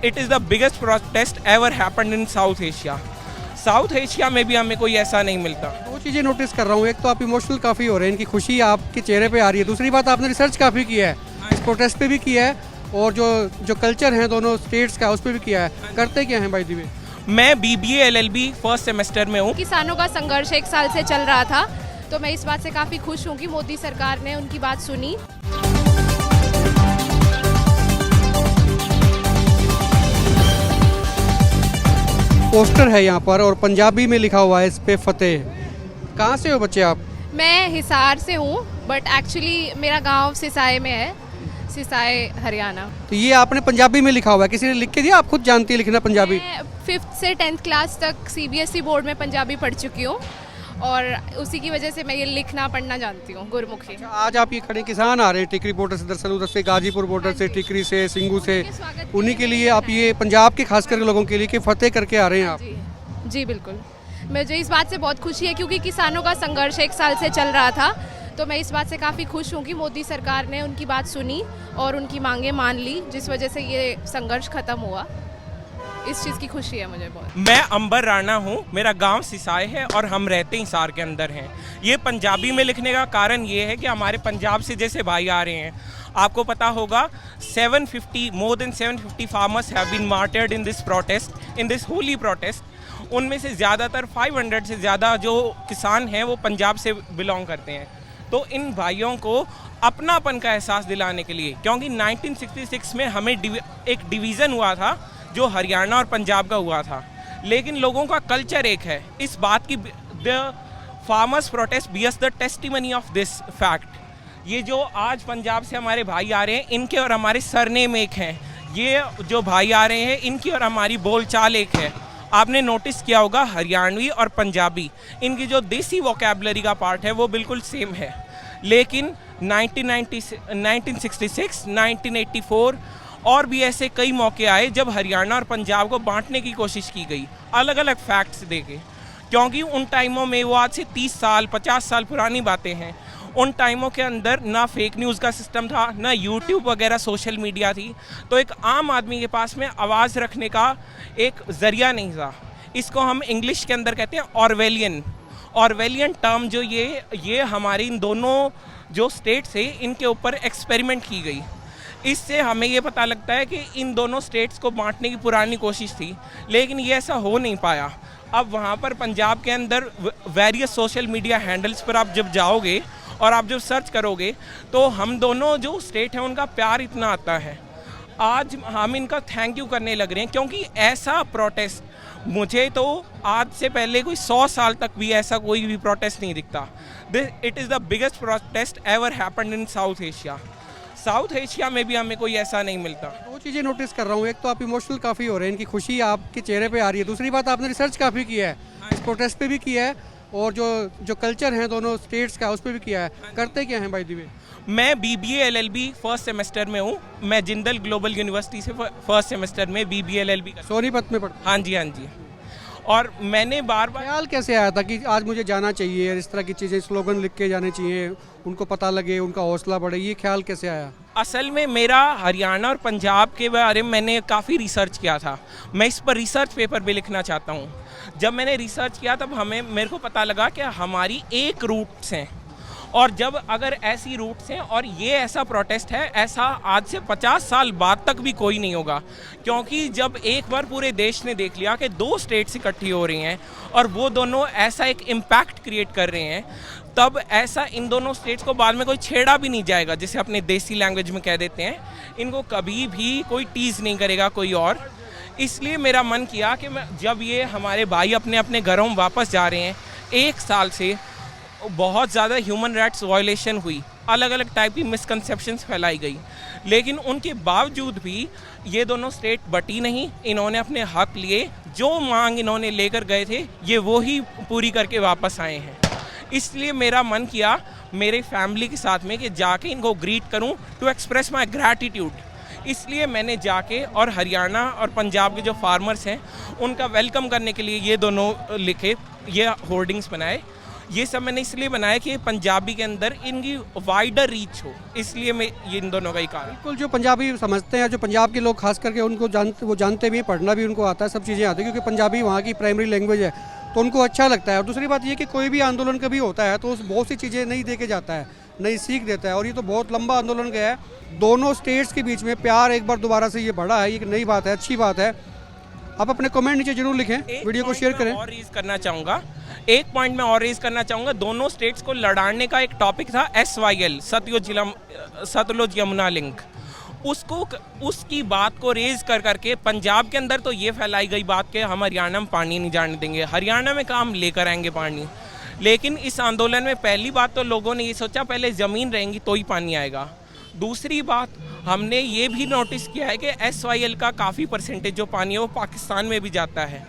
It is the biggest protest ever happened in South Asia. South Asia में भी हमें कोई ऐसा नहीं मिलता। दो चीज़ें नोटिस कर रहा हूँ, एक तो आप इमोशनल काफ़ी हो रहे हैं, इनकी खुशी आपके चेहरे पे आ रही है। दूसरी बात, आपने रिसर्च काफ़ी किया है, इस प्रोटेस्ट पे भी किया है और जो कल्चर है दोनों स्टेट्स का उस पर भी किया है। करते क्या हैं बाय द वे? मैं BBA LLB फर्स्ट सेमेस्टर में हूँ। किसानों का संघर्ष 1 साल से चल रहा था, तो मैं इस बात से काफ़ी खुश हूँ कि मोदी सरकार ने उनकी बात सुनी। पोस्टर है यहाँ पर और पंजाबी में लिखा हुआ है इस पे फतेह। कहाँ से हो बच्चे आप? मैं हिसार से हूँ, बट एक्चुअली मेरा गांव सिसाई में है, सिसाई हरियाणा। तो ये आपने पंजाबी में लिखा हुआ है, किसी ने लिख के दिया? आप खुद जानती है लिखना पंजाबी? मैं 5th से 10th क्लास तक CBSE बोर्ड में पंजाबी पढ़ चुकी हूँ और उसी की वजह से मैं ये लिखना पढ़ना जानती हूँ, गुरमुखी। आज आप ये खड़े किसान आ रहे हैं टिकरी बॉर्डर से, दरअसल उधर से गाजीपुर बॉर्डर से, टिकरी से, सिंगू से, उन्हीं के लिए आप ये पंजाब के खास करके लोगों के लिए कि फतेह करके आ रहे हैं आप? जी बिल्कुल, मुझे इस बात से बहुत खुशी है क्योंकि किसानों का संघर्ष 1 साल से चल रहा था, तो मैं इस बात से काफ़ी खुश हूँ कि मोदी सरकार ने उनकी बात सुनी और उनकी मांगें मान ली, जिस वजह से ये संघर्ष खत्म हुआ। इस चीज़ की खुशी है मुझे बहुत। मैं अंबर राणा हूँ, मेरा गांव सिसाई है और हम रहते हिसार के अंदर हैं। ये पंजाबी में लिखने का कारण ये है कि हमारे पंजाब से जैसे भाई आ रहे हैं, आपको पता होगा 750 more than 750 farmers have been martyred in this protest, in this holy protest. उनमें से ज़्यादातर 500 से ज़्यादा जो किसान हैं वो पंजाब से बिलोंग करते हैं। तो इन भाइयों को अपनापन का एहसास दिलाने के लिए, क्योंकि 1966 में हमें एक डिवीज़न हुआ था जो हरियाणा और पंजाब का हुआ था, लेकिन लोगों का कल्चर एक है। इस बात की the farmers protest bears the testimony of this fact. ये जो आज पंजाब से हमारे भाई आ रहे हैं, इनके और हमारे सरनेम एक हैं। ये जो भाई आ रहे हैं, इनकी और हमारी बोलचाल एक है। आपने नोटिस किया होगा हरियाणवी और पंजाबी, इनकी जो देसी वोकैबलरी का पार्ट है वो बिल्कुल सेम है। लेकिन 1966, 1984 और भी ऐसे कई मौके आए जब हरियाणा और पंजाब को बांटने की कोशिश की गई, अलग अलग फैक्ट्स देके। क्योंकि उन टाइमों में, वो आज से 30 साल 50 साल पुरानी बातें हैं, उन टाइमों के अंदर ना फेक न्यूज़ का सिस्टम था, ना यूट्यूब वगैरह सोशल मीडिया थी, तो एक आम आदमी के पास में आवाज़ रखने का एक ज़रिया नहीं था। इसको हम इंग्लिश के अंदर कहते हैं ऑरवेलियन टर्म। जो ये हमारी इन दोनों जो स्टेट्स है, इनके ऊपर एक्सपेरिमेंट की गई। इससे हमें ये पता लगता है कि इन दोनों स्टेट्स को बांटने की पुरानी कोशिश थी, लेकिन ये ऐसा हो नहीं पाया। अब वहाँ पर पंजाब के अंदर वेरियस सोशल मीडिया हैंडल्स पर आप जब जाओगे और आप जब सर्च करोगे, तो हम दोनों जो स्टेट हैं उनका प्यार इतना आता है। आज हम इनका थैंक यू करने लग रहे हैं, क्योंकि ऐसा प्रोटेस्ट मुझे तो आज से पहले कोई 100 साल तक भी ऐसा कोई भी प्रोटेस्ट नहीं दिखता। It is the biggest protest ever happened in south Asia. South Asia में भी हमें कोई ऐसा नहीं मिलता। दो चीज़ें नोटिस कर रहा हूँ, एक तो आप इमोशनल काफ़ी हो रहे हैं, इनकी खुशी आपके चेहरे पे आ रही है। दूसरी बात, आपने रिसर्च काफ़ी किया है, इस प्रोटेस्ट पे भी किया है और जो कल्चर है दोनों स्टेट्स का उस पर भी किया है। करते क्या हैं बाय द वे? मैं BBA LLB फर्स्ट सेमेस्टर में हूँ। मैं जिंदल ग्लोबल यूनिवर्सिटी से फर्स्ट सेमेस्टर में BBA LLB का सोनीपत में पढ़ता? हाँ जी। और मैंने बार बार ख्याल कैसे आया था कि आज मुझे जाना चाहिए, इस तरह की चीज़ें, स्लोगन लिख के जाने चाहिए, उनको पता लगे, उनका हौसला बढ़े, ये ख्याल कैसे आया? असल में मेरा हरियाणा और पंजाब के बारे में मैंने काफ़ी रिसर्च किया था। मैं इस पर रिसर्च पेपर भी लिखना चाहता हूँ। जब मैंने रिसर्च किया तब मेरे को पता लगा कि हमारी एक रूट्स हैं, और जब अगर ऐसी रूट्स हैं और ये ऐसा प्रोटेस्ट है, ऐसा आज से 50 साल बाद तक भी कोई नहीं होगा। क्योंकि जब एक बार पूरे देश ने देख लिया कि 2 स्टेट्स इकट्ठी हो रही हैं और वो दोनों ऐसा एक इम्पैक्ट क्रिएट कर रहे हैं, तब ऐसा इन दोनों स्टेट्स को बाद में कोई छेड़ा भी नहीं जाएगा, जिसे अपने देसी लैंग्वेज में कह देते हैं। इनको कभी भी कोई टीज़ नहीं करेगा कोई और। इसलिए मेरा मन किया कि जब ये हमारे भाई अपने अपने घरों में वापस जा रहे हैं, 1 साल से बहुत ज़्यादा ह्यूमन राइट्स वायलेशन हुई, अलग अलग टाइप की मिसकंसेप्शंस फैलाई गई, लेकिन उनके बावजूद भी ये दोनों स्टेट बटी नहीं। इन्होंने अपने हक लिए, जो मांग इन्होंने लेकर गए थे ये वो ही पूरी करके वापस आए हैं। इसलिए मेरा मन किया मेरे फैमिली के साथ में कि जाके इनको ग्रीट करूं, टू एक्सप्रेस माय ग्रैटिट्यूड। इसलिए मैंने जाके और हरियाणा और पंजाब के जो फार्मर्स हैं उनका वेलकम करने के लिए ये दोनों लिखे, ये होर्डिंग्स बनाए। ये सब मैंने इसलिए बनाया कि पंजाबी के अंदर इनकी वाइडर रीच हो, इसलिए मैं ये इन दोनों का ही कारण। बिल्कुल, जो पंजाबी समझते हैं, जो पंजाब के लोग खास करके उनको जानते भी हैं, पढ़ना भी उनको आता है, सब चीज़ें आती हैं, क्योंकि पंजाबी वहाँ की प्राइमरी लैंग्वेज है, तो उनको अच्छा लगता है। और दूसरी बात ये कि कोई भी आंदोलन कभी होता है तो बहुत सी चीज़ें नहीं दे के जाता है, नई सीख देता है। और ये तो बहुत लंबा आंदोलन गया है, दोनों स्टेट्स के बीच में प्यार एक बार दोबारा से ये बढ़ा है, ये एक नई बात है, अच्छी बात है। आप अपने कमेंट नीचे जरूर लिखें, वीडियो को शेयर करें। और रेज करना चाहूँगा, एक पॉइंट में और रेज करना चाहूँगा, दोनों स्टेट्स को लड़ाने का एक टॉपिक था SYL, सतलुज यमुना लिंक। उसकी बात को रेज करके पंजाब के अंदर तो ये फैलाई गई बात कि हम हरियाणा में पानी नहीं जाने देंगे, हरियाणा में काम लेकर आएंगे पानी। लेकिन इस आंदोलन में पहली बात तो लोगों ने ये सोचा पहले ज़मीन रहेंगी तो ही पानी आएगा। दूसरी बात, हमने ये भी नोटिस किया है कि SYL का काफ़ी परसेंटेज जो पानी है वो पाकिस्तान में भी जाता है।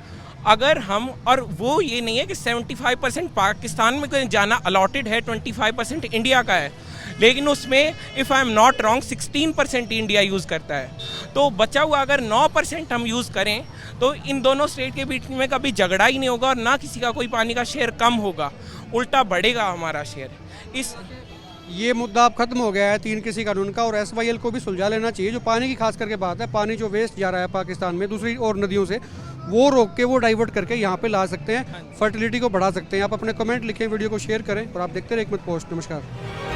अगर हम, और वो ये नहीं है कि 75% पाकिस्तान में जाना अलॉटेड है, 25% इंडिया का है, लेकिन उसमें if I am not wrong 16% India use करता है। तो बचा हुआ अगर 9% हम यूज़ करें तो इन दोनों स्टेट के बीच में कभी झगड़ा ही नहीं होगा और ना किसी का कोई पानी का शेयर कम होगा, उल्टा बढ़ेगा हमारा शेयर। ये मुद्दा अब खत्म हो गया है 3 कृषि कानून का, और SYL को भी सुलझा लेना चाहिए। जो पानी की खास करके बात है, पानी जो वेस्ट जा रहा है पाकिस्तान में दूसरी और नदियों से, वो रोक के वो डाइवर्ट करके यहाँ पे ला सकते हैं, फर्टिलिटी को बढ़ा सकते हैं। आप अपने कमेंट लिखें, वीडियो को शेयर करें और आप देखते रहे एक मिनट पोस्ट। नमस्कार।